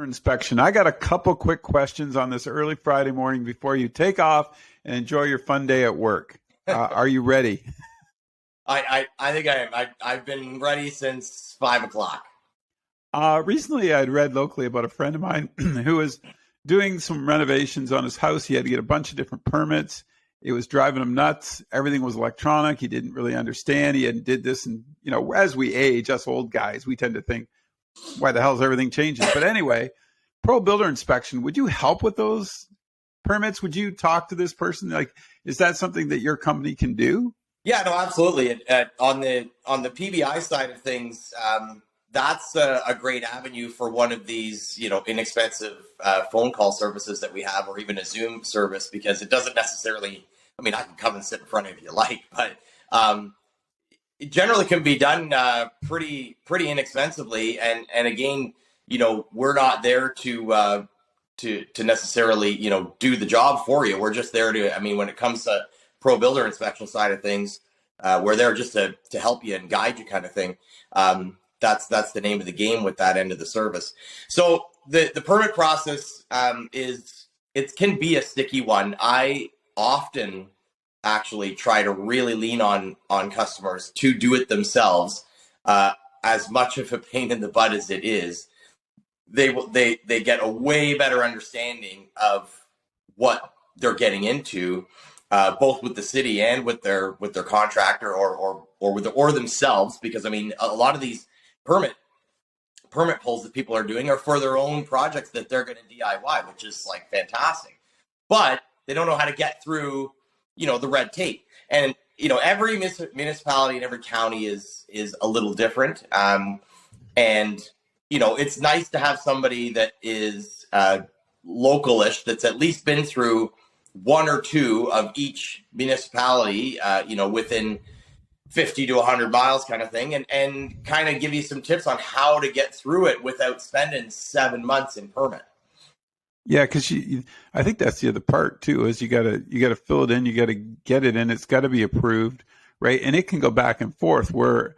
inspection. I got a couple quick questions on this early Friday morning before you take off and enjoy your fun day at work. Are you ready? I think I am. I've been ready since 5 o'clock. Recently, I'd read locally about a friend of mine who was doing some renovations on his house. He had to get a bunch of different permits. It was driving him nuts. Everything was electronic. He didn't really understand. He hadn't did this. And, as we age, us old guys, we tend to think, why the hell is everything changing? But anyway, Pro Builder Inspection, would you help with those permits? Would you talk to this person? Like, is that something that your company can do? Yeah, no, absolutely. On the PBI side of things, that's a great avenue for one of these, inexpensive phone call services that we have, or even a Zoom service, because it doesn't necessarily. I mean, I can come and sit in front of you, but it generally can be done pretty inexpensively. And again, we're not there to necessarily do the job for you. We're just there to. I mean, when it comes to Pro Builder Inspection side of things, we're there just to help you and guide you, kind of thing. That's the name of the game with that end of the service. So the permit process it can be a sticky one. I often actually try to really lean on customers to do it themselves. As much of a pain in the butt as it is, they get a way better understanding of what they're getting into, both with the city and with their contractor or themselves. Because I mean, a lot of these permit pulls that people are doing are for their own projects that they're going to DIY, which is like fantastic. But they don't know how to get through, the red tape. And every municipality and every county is a little different. And it's nice to have somebody that is localish, that's at least been through one or two of each municipality, within 50 to 100 miles, kind of thing, and kind of give you some tips on how to get through it without spending 7 months in permit. Yeah, because I think that's the other part too. Is you gotta fill it in, you gotta get it in, it's got to be approved, right? And it can go back and forth. Where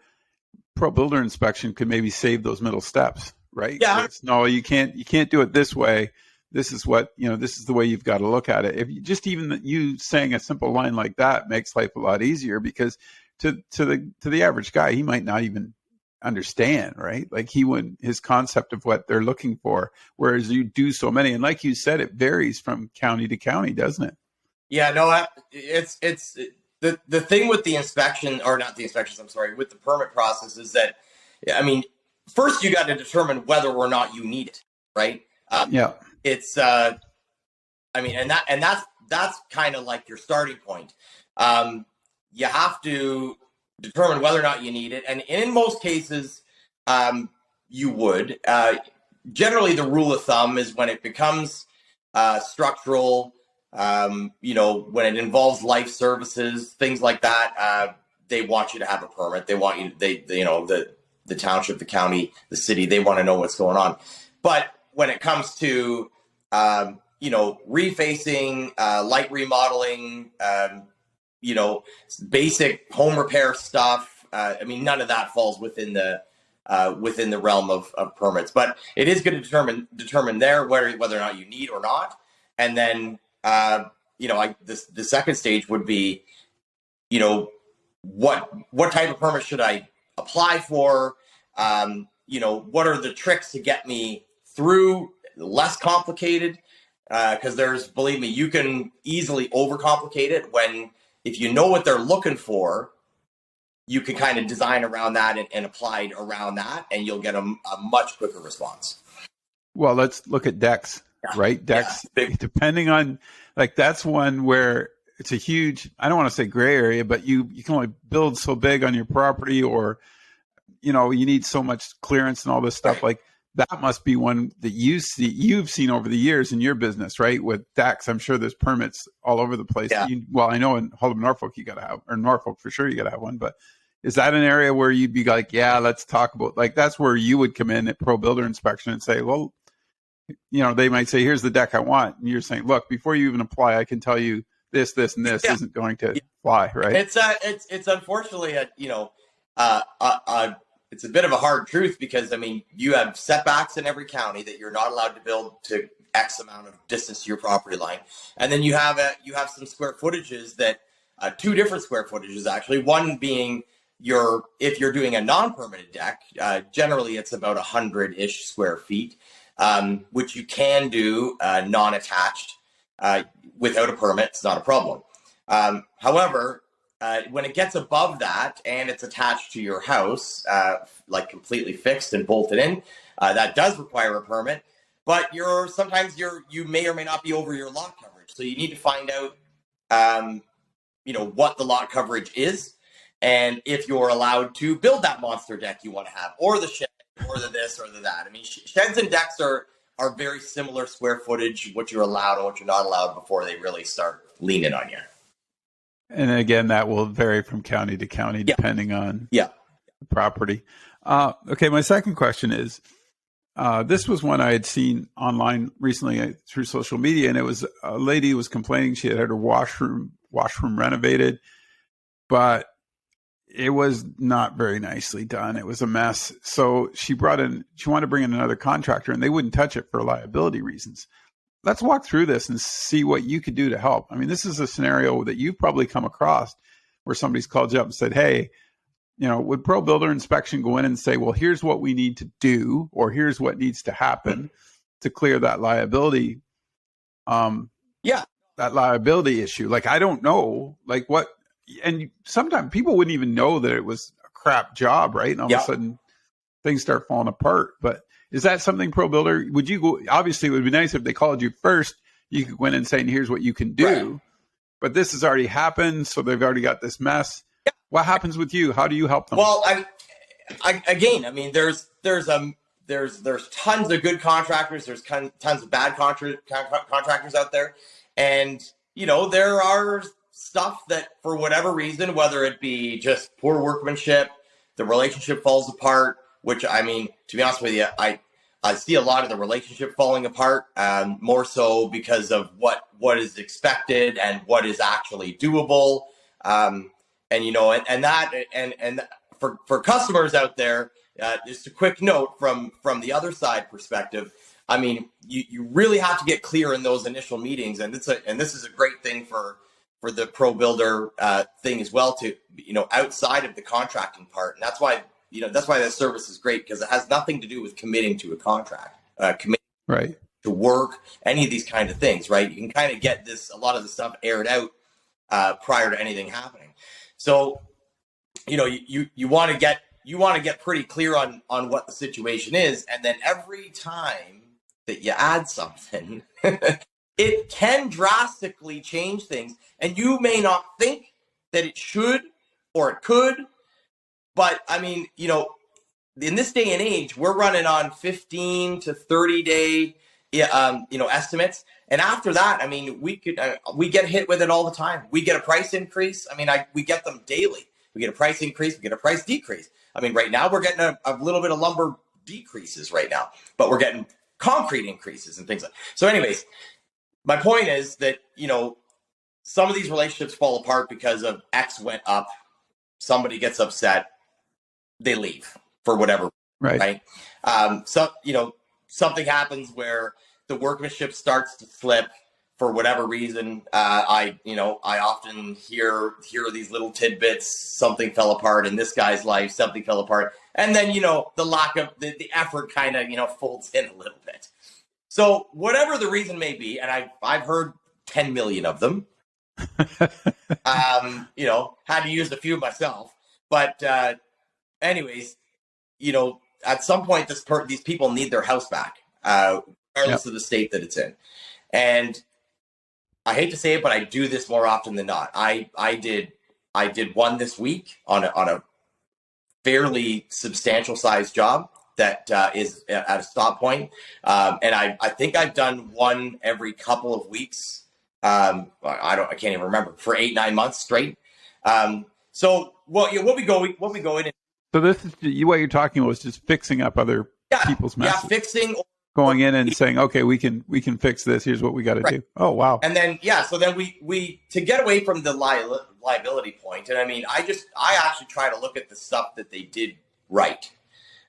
Pro Builder Inspection could maybe save those middle steps, right? Yeah. No, you can't do it this way. This is what this is the way you've got to look at it. If you just even you saying a simple line like that makes life a lot easier, because to the average guy, he might not even understand, right? Like his concept of what they're looking for, whereas you do so many, and like you said, it varies from county to county, doesn't it? Yeah, no, it's the thing with the inspection, or not the inspections, I'm sorry, with the permit process is that, I mean, first you got to determine whether or not you need it, right? Yeah. It's, I mean, and that's kind of like your starting point. You have to determine whether or not you need it. And in most cases, you would. Generally, the rule of thumb is when it becomes structural, when it involves life services, things like that, they want you to have a permit. They want you, the township, the county, the city, they want to know what's going on. But when it comes to, refacing, light remodeling, basic home repair stuff. I mean, none of that falls within the realm of permits, but it is going to determine there whether or not you need or not. And then, the second stage would be, what type of permit should I apply for? What are the tricks to get me through less complicated? Because believe me, you can easily overcomplicate it if you know what they're looking for, you can kind of design around that and apply around that, and you'll get a much quicker response. Well, let's look at decks, right? Decks, depending on, that's one where it's a huge, I don't want to say gray area, but you can only build so big on your property, or, you need so much clearance and all this stuff. Right. Like, that must be one that you've seen over the years in your business, right? With decks, I'm sure there's permits all over the place. Yeah. I know in Hull, Norfolk, you got to have, or Norfolk for sure, you got to have one. But is that an area where you'd be like, yeah, let's talk about, that's where you would come in at Pro Builder Inspection and say, well, they might say, here's the deck I want. And you're saying, look, before you even apply, I can tell you this, and this isn't going to fly, right? It's unfortunately a it's a bit of a hard truth because I mean you have setbacks in every county that you're not allowed to build to X amount of distance to your property line, and then you have some square footages that two different square footages actually. One being if you're doing a non-permitted deck, generally it's about 100-ish square feet, which you can do non-attached without a permit. It's not a problem. However, when it gets above that and it's attached to your house, like completely fixed and bolted in, that does require a permit. But sometimes you may or may not be over your lot coverage, so you need to find out, what the lot coverage is, and if you're allowed to build that monster deck you want to have, or the shed, or the this or the that. I mean, sheds and decks are very similar square footage, what you're allowed and what you're not allowed before they really start leaning on you. And again, that will vary from county to county depending on the property. Okay, my second question is, this was one I had seen online recently through social media, and it was a lady who was complaining she had her washroom renovated, but it was not very nicely done. It was a mess. So she wanted to bring in another contractor, and they wouldn't touch it for liability reasons. Let's walk through this and see what you could do to help. I mean, this is a scenario that you've probably come across where somebody's called you up and said, hey, would Pro Builder Inspection go in and say, well, here's what we need to do, or here's what needs to happen to clear that liability? That liability issue. Like, I don't know, like what, and sometimes people wouldn't even know that it was a crap job, right? And all of a sudden things start falling apart. But is that something Pro Builder, would you go, obviously it would be nice if they called you first, you could go in and say, here's what you can do. Right. But this has already happened, so they've already got this mess. Yeah. What happens with you? How do you help them? Well, I mean, there's tons of good contractors. There's tons of bad contractors out there. And, there are stuff that for whatever reason, whether it be just poor workmanship, the relationship falls apart, which, I mean, to be honest with you, I see a lot of the relationship falling apart, more so because of what is expected and what is actually doable. And for customers out there, just a quick note from the other side perspective. I mean, you really have to get clear in those initial meetings, and this is a great thing for the Pro Builder thing as well, to outside of the contracting part, and that's why that service is great, because it has nothing to do with committing to a contract, committing to work, any of these kind of things, right? You can kind of get a lot of the stuff aired out prior to anything happening. So, you want to get pretty clear on what the situation is, and then every time that you add something, it can drastically change things, and you may not think that it should or it could, but I mean, in this day and age, we're running on 15 to 30 day, estimates. And after that, I mean, we get hit with it all the time. We get a price increase. I mean, we get them daily. We get a price increase. We get a price decrease. I mean, right now we're getting a little bit of lumber decreases right now, but we're getting concrete increases and things like that. So anyways, my point is that, some of these relationships fall apart because of X went up. Somebody gets upset. They leave for whatever, right? So, something happens where the workmanship starts to slip for whatever reason. I often hear these little tidbits. Something fell apart in this guy's life. Something fell apart. And then, the lack of the effort kind of, folds in a little bit. So whatever the reason may be, and I've heard 10 million of them, had to use a few myself, but, anyways, at some point, these people need their house back, regardless of the state that it's in. And I hate to say it, but I do this more often than not. I did one this week on a fairly substantial sized job that is at a stop point, and I think I've done one every couple of weeks. I can't even remember, for 8-9 months straight. So what we go in. So this is what you're talking about, is just fixing up other people's messes. Yeah, fixing. Going in and saying, okay, we can fix this. Here's what we got to do. Oh, wow. And then, so then we to get away from the liability point. And I mean, I actually try to look at the stuff that they did right.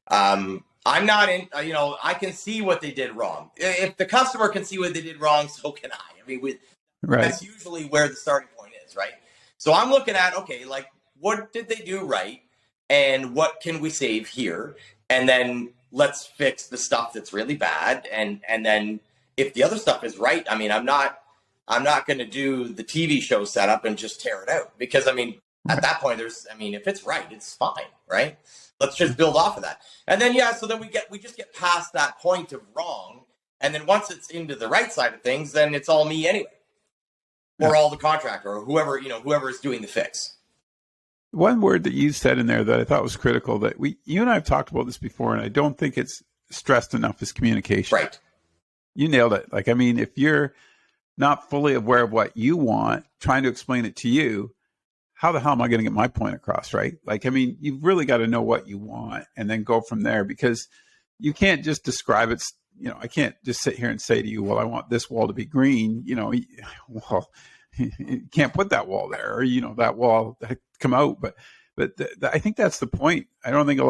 I'm not in, I can see what they did wrong. If the customer can see what they did wrong, so can I. I mean, that's usually where the starting point is, right? So I'm looking at, okay, like, what did they do right? And what can we save here? And then let's fix the stuff that's really bad. And then if the other stuff is right, I mean, I'm not going to do the TV show setup and just tear it out, because I mean, at that point, if it's right, it's fine, right? Let's just build off of that. And then, so then we just get past that point of wrong. And then once it's into the right side of things, then it's all me anyway, or all the contractor, or whoever is doing the fix. One word that you said in there that I thought was critical, that you and I have talked about this before, and I don't think it's stressed enough, is communication. Right. You nailed it. Like, I mean, if you're not fully aware of what you want, trying to explain it to you, how the hell am I going to get my point across, right? Like, I mean, you've really got to know what you want and then go from there, because you can't just describe it. I can't just sit here and say to you, well, I want this wall to be green. Well, you can't put that wall there, or, that wall come out. But I think that's the point. I don't think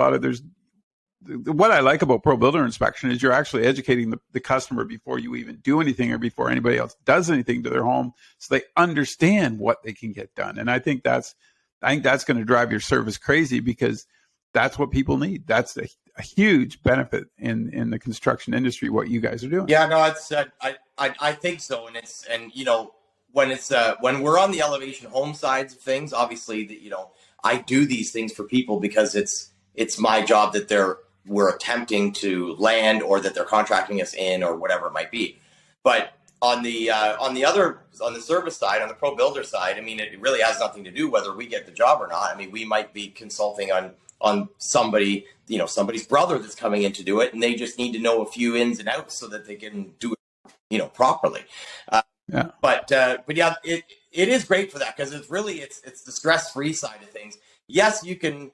what I like about Pro Builder Inspection is you're actually educating the customer before you even do anything, or before anybody else does anything to their home, so they understand what they can get done. And I think that's going to drive your service crazy, because that's what people need. That's a huge benefit in the construction industry, what you guys are doing. Yeah, no, it's I think so. When we're on the elevation home sides of things, obviously I do these things for people because it's my job that we're attempting to land, or that they're contracting us in, or whatever it might be. But on the service side, on the pro builder side, I mean, it really has nothing to do whether we get the job or not. I mean, we might be consulting on somebody, somebody's brother that's coming in to do it, and they just need to know a few ins and outs so that they can do it, properly. But yeah, it is great for that, because it's the stress-free side of things. Yes, you can,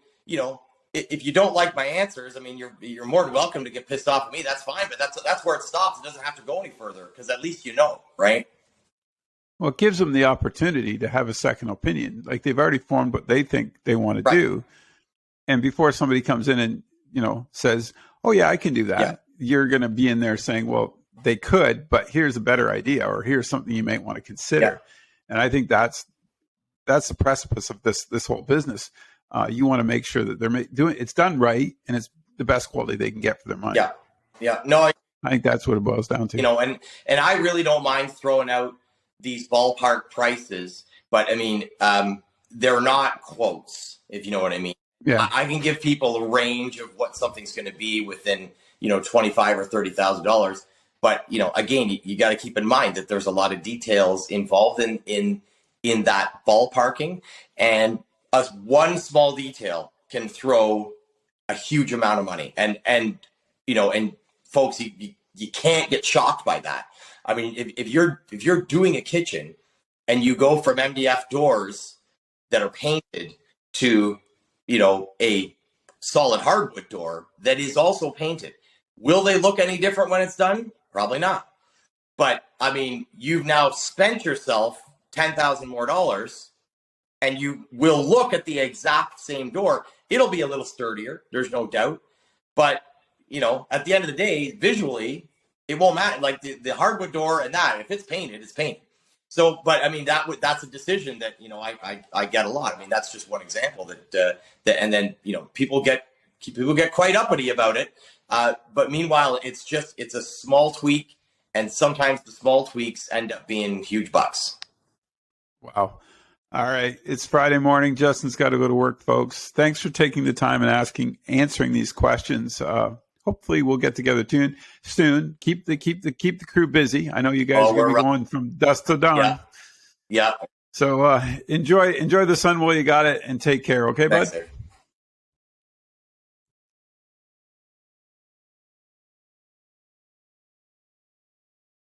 if you don't like my answers, I mean, you're more than welcome to get pissed off at me. That's fine, but that's where it stops. It doesn't have to go any further, because at least right? Well, it gives them the opportunity to have a second opinion. Like, they've already formed what they think they want to do, and before somebody comes in and says, "Oh yeah, I can do that," you're going to be in there saying, "Well, they could, but here's a better idea, or here's something you might want to consider." And I think that's the precipice of this whole business. You want to make sure that they're doing it's done right, and it's the best quality they can get for their money. Yeah. No, I think that's what it boils down to. And I really don't mind throwing out these ballpark prices, but I mean, they're not quotes, if you know what I mean. Yeah. I can give people a range of what something's going to be within, $25,000 or $30,000. But, again, you got to keep in mind that there's a lot of details involved in that ballparking, and one small detail can throw a huge amount of money. And folks, you can't get shocked by that. I mean, if you're doing a kitchen and you go from MDF doors that are painted to, a solid hardwood door that is also painted, will they look any different when it's done? Probably not. But I mean, you've now spent yourself $10,000 more, and you will look at the exact same door. It'll be a little sturdier, there's no doubt. But at the end of the day, visually, it won't matter. Like the hardwood door and that, if it's painted, it's painted. So, but I mean, that's a decision that I get a lot. I mean, that's just one example that and then people get quite uppity about it. But meanwhile, it's a small tweak, and sometimes the small tweaks end up being huge bucks. Wow. All right. It's Friday morning. Justin's got to go to work, folks. Thanks for taking the time and answering these questions. Hopefully we'll get together soon. Keep the crew busy. I know you guys are going to be going from dusk to dawn. Yeah. So enjoy the sun while you got it, and take care. Okay, Thanks, bud? Dave.